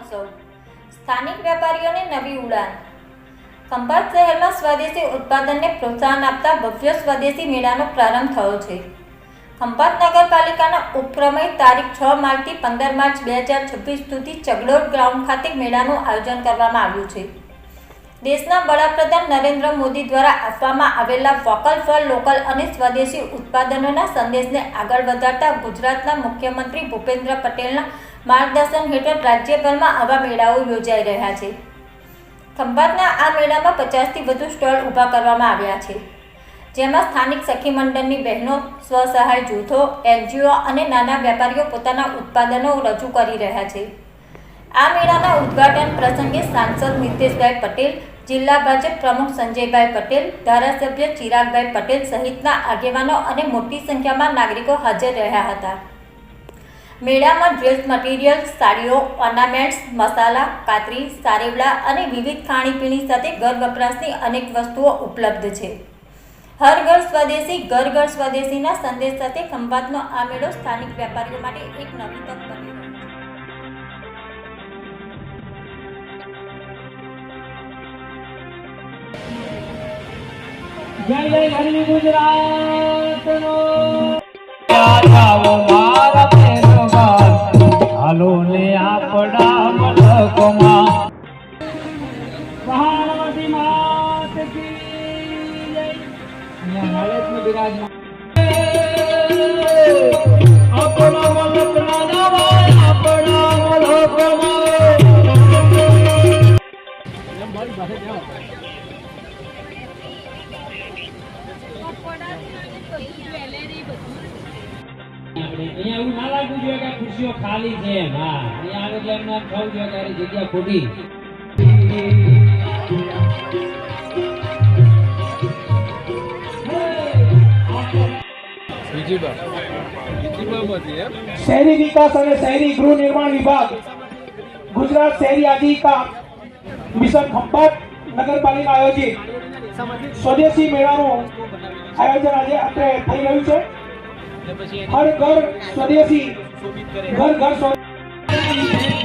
મહોત્સવ, સ્થાનિક વેપારીઓને નવી ઉડાન। ખંભાત શહેરમાં સ્વદેશી ઉત્પાદનને પ્રોત્સાહન આપતા ભવ્ય સ્વદેશી મેળાનો પ્રારંભ થયો છે। ખંભાત નગરપાલિકાના ઉપક્રમે તારીખ 6 માર્ચથી 15 માર્ચ 2026 સુધી ચગડોળ ગ્રાઉન્ડ ખાતે મેળાનું આયોજન કરવામાં આવ્યું છે। દેશના વડાપ્રધાન નરેન્દ્ર મોદી દ્વારા આપવામાં આવેલા વોકલ ફોર લોકલ અને સ્વદેશી ઉત્પાદનોના સંદેશને આગળ વધારતા ગુજરાતના મુખ્યમંત્રી ભૂપેન્દ્ર પટેલના માર્ગદર્શન હેઠળ રાજ્યભરમાં આવા મેળાઓ યોજાઈ રહ્યા છે। ખંભાતના આ મેળામાં 50થી વધુ સ્ટોલ ઊભા કરવામાં આવ્યા છે, જેમાં સ્થાનિક સખી મંડળની બહેનો, સ્વસહાય જૂથો, NGO અને નાના વેપારીઓ પોતાના ઉત્પાદનો રજૂ કરી રહ્યા છે। આ મેળાના ઉદ્ઘાટન પ્રસંગે સાંસદ નીતેશભાઈ પટેલ, જિલ્લા ભાજપ પ્રમુખ સંજયભાઈ પટેલ, ધારાસભ્ય ચિરાગભાઈ પટેલ સહિતના આગેવાનો અને મોટી સંખ્યામાં નાગરિકો હાજર રહ્યા હતા। મેળામાં ડ્રેસ મટીરિયલ, સાડીઓ, ઓર્નામેન્ટ્સ, મસાલા, કાતરી, સારેવડા અને વિવિધ ખાણીપીણી સાથે ઘર વપરાશની અનેક વસ્તુઓ ઉપલબ્ધ છે। હર ઘર સ્વદેશી, ઘર ઘર સ્વદેશીના સંદેશ સાથે ખંભાતનો આ મેળો સ્થાનિક વેપારીઓ માટે એક નવી તક બની રહ્યો છે। જય જય ગરવી ગુજરાતનો હાલો ને આપડા મલકોમાં મહારાજી માત કી જય। અહીંયા હાલતમાં બિરાજમાન આપણા મલકના નવાય, આપણા મલકોમાં એમ મારી પાસે જાઓ। અહીંયા એવું ના લાગવું જોઈએ કે ખુરશીઓ ખાલી છે। હા, અહીંયા આવે એટલે એમને થવું જોઈએ કે જગ્યા ખોટી। શહેરી વિકાસ અને શહેરી ગૃહ નિર્માણ વિભાગ, ગુજરાત શહેરી આજીવિકા મિશન ખંભાત નગરપાલિકા આયોજિત સ્વદેશી મેળાનું આયોજન આજે અત્રે થઈ રહ્યું છે। હર ઘર સ્વદેશી, ઘર ઘર સ્વદેશી।